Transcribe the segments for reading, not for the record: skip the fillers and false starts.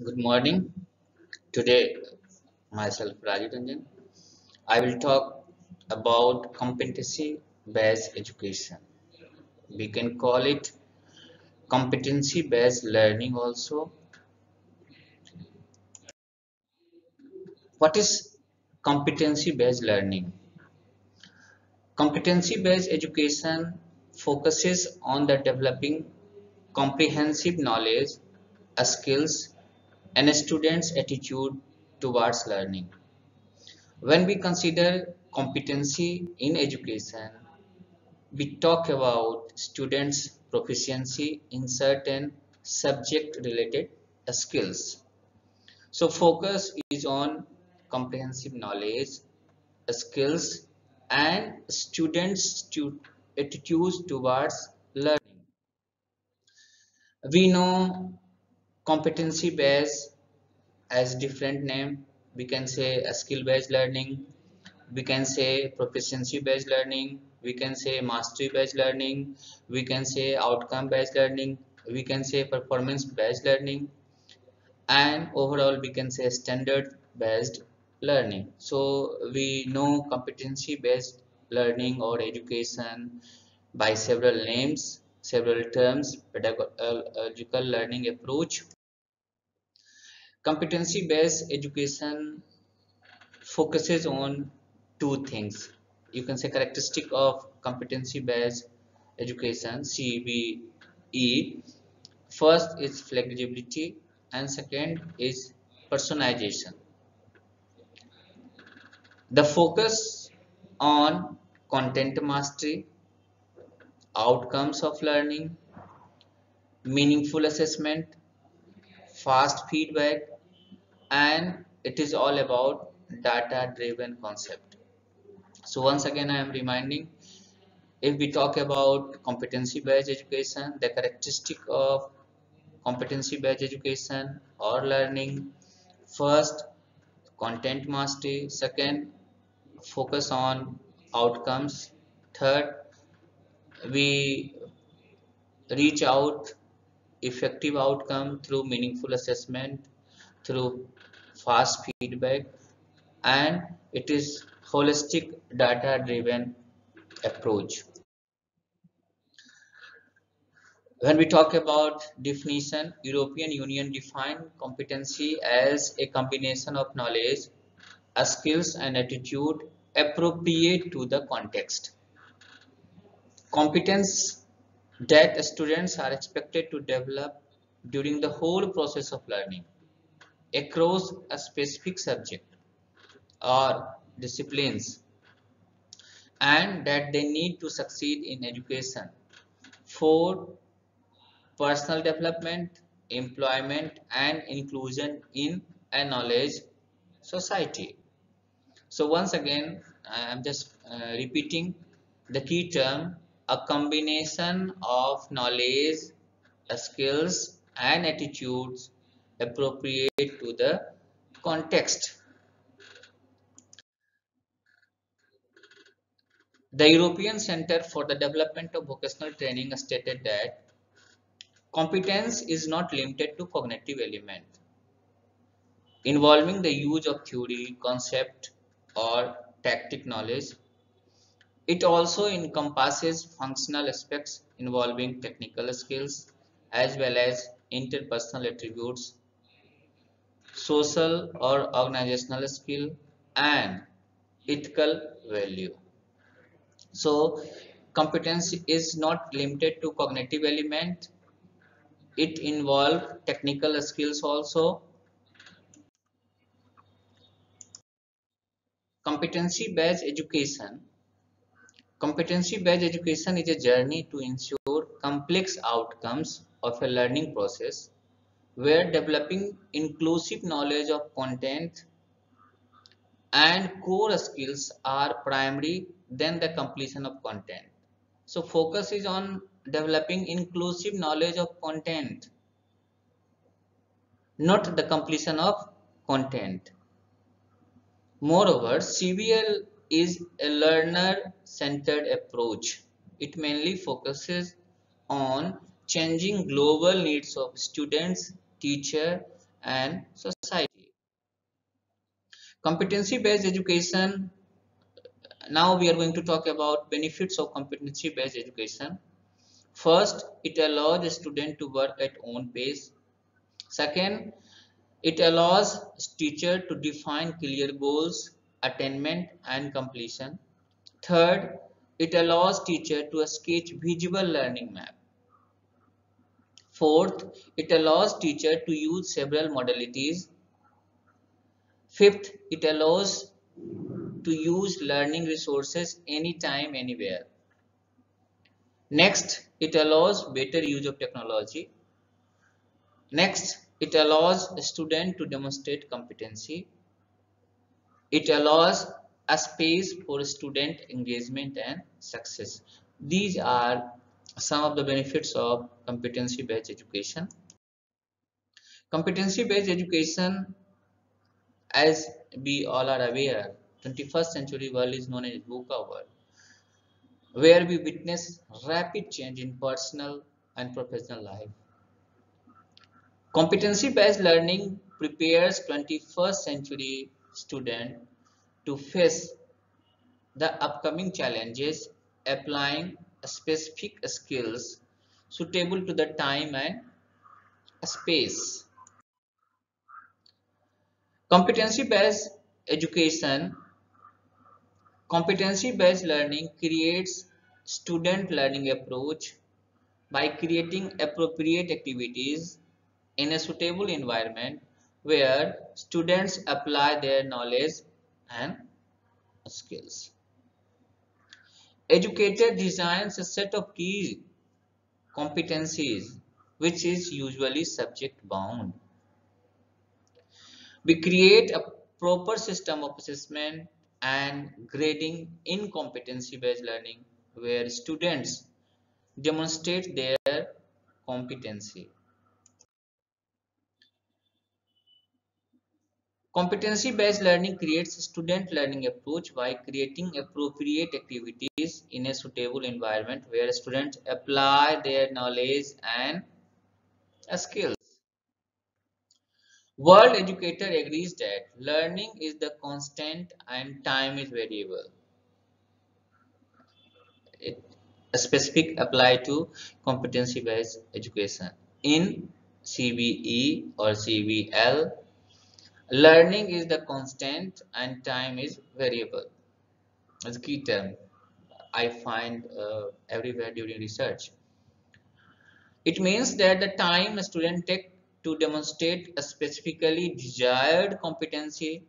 Good morning. Today, myself Rajiv Ranjan. I will talk about competency-based education. We can call it competency-based learning also. What is competency-based learning? Competency-based education focuses on the developing comprehensive knowledge, skills, and a student's attitude towards learning. When we consider competency in education, we talk about students' proficiency in certain subject related skills. So focus is on comprehensive knowledge, skills and students' attitudes towards learning. We know competency based as different name. We can say a skill based learning, we can say proficiency based learning, we can say mastery based learning, we can say outcome based learning, we can say performance based learning, and overall we can say standard based learning. So we know competency based learning or education by several names, several terms: pedagogical learning approach. Competency based education focuses on two things. You can say characteristic of competency based education, CBE. First is flexibility and second is personalization. The focus on content mastery, outcomes of learning, meaningful assessment, fast feedback, and it is all about data driven concept. So once again I am reminding, if we talk about competency based education, the characteristic of competency based education or learning: first, content mastery; second, focus on outcomes; third, we reach out effective outcome through meaningful assessment, through fast feedback, and it is holistic data driven approach. When we talk about definition, European Union defined competency as a combination of knowledge, skills and attitude appropriate to the context. Competence that students are expected to develop during the whole process of learning across a specific subject or disciplines, and that they need to succeed in education for personal development, employment, and inclusion in a knowledge society. So once again, I am just repeating the key term: a combination of knowledge, skills, and attitudes appropriate to the context. The European Centre for the Development of Vocational Training stated that competence is not limited to cognitive element involving the use of theory, concept, or tactic knowledge. It also encompasses functional aspects involving technical skills as well as interpersonal attributes, social or organizational skill, and ethical value. So, competence is not limited to cognitive element. It involves technical skills also. Competency-based education. Competency-based education is a journey to ensure complex outcomes of a learning process where developing inclusive knowledge of content and core skills are primary than the completion of content. So focus is on developing inclusive knowledge of content, not the completion of content. Moreover, CBL is a learner-centered approach. It mainly focuses on changing global needs of students, teachers, and society. Competency-based education. Now we are going to talk about benefits of competency-based education. First, it allows a student to work at own pace. Second, it allows teacher to define clear goals, attainment and completion. Third, it allows teacher to sketch visible learning map. Fourth, it allows teacher to use several modalities. Fifth, it allows to use learning resources anytime, anywhere. Next, it allows better use of technology. Next, it allows a student to demonstrate competency. It allows a space for student engagement and success. These are some of the benefits of competency-based education. Competency-based education, as we all are aware, 21st century world is known as VUCA world, where we witness rapid change in personal and professional life. Competency-based learning prepares 21st century student to face the upcoming challenges, applying specific skills suitable to the time and space. Competency-based education, competency-based learning creates student learning approach by creating appropriate activities in a suitable environment where students apply their knowledge and skills. Educator designs a set of key competencies which is usually subject bound. We create a proper system of assessment and grading in competency based learning where students demonstrate their competency. Competency based learning creates a student learning approach by creating appropriate activities in a suitable environment where students apply their knowledge and skills. World Educator agrees that learning is the constant and time is variable. It specific apply to competency based education. In CBE or CBL, learning is the constant and time is variable. It's a key term I find everywhere during research. It means that the time a student takes to demonstrate a specifically desired competency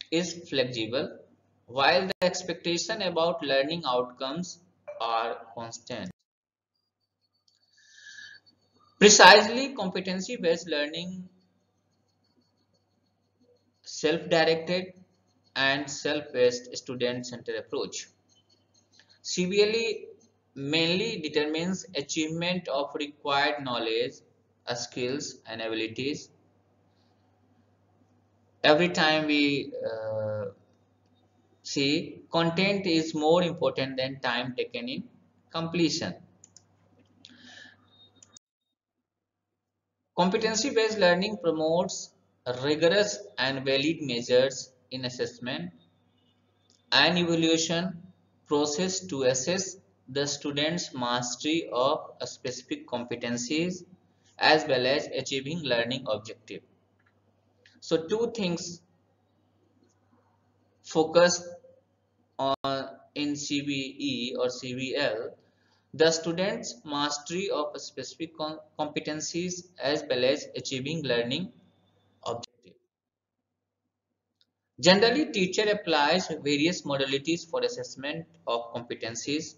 is flexible, while the expectation about learning outcomes are constant. Precisely, competency-based learning, self-directed and self-paced student-centered approach. CBLE mainly determines achievement of required knowledge, skills and abilities. Every time we see, content is more important than time taken in completion. Competency-based learning promotes rigorous and valid measures in assessment and evaluation process to assess the student's mastery of a specific competencies as well as achieving learning objective. So two things focus on in CBE or CBL: the student's mastery of a specific competencies as well as achieving learning objective. Generally, teacher applies various modalities for assessment of competencies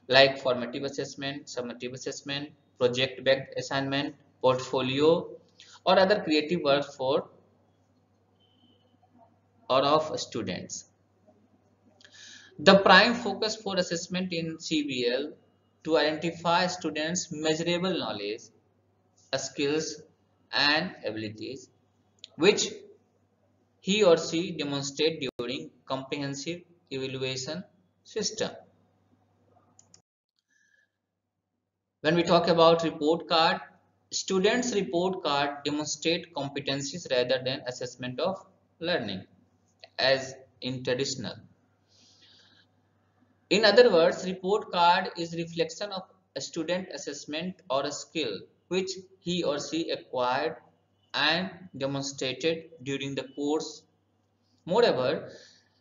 like formative assessment, summative assessment, project-based assignment, portfolio, or other creative work for or of students. The prime focus for assessment in CBL to identify students' measurable knowledge, skills, and abilities, which he or she demonstrate during comprehensive evaluation system. When we talk about report card, Students' report card demonstrate competencies rather than assessment of learning, as in traditional. In other words, report card is reflection of a student assessment or a skill which he or she acquired and demonstrated during the course. Moreover,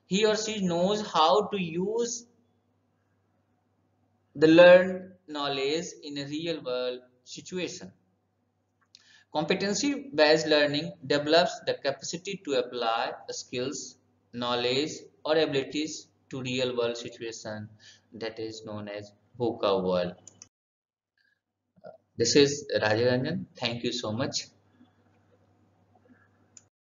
he or she knows how to use the learned knowledge in a real world situation. Competency based learning develops the capacity to apply skills, knowledge, or abilities to real world situation, that is known as VUCA world. This is Rajaranjan. Thank you so much.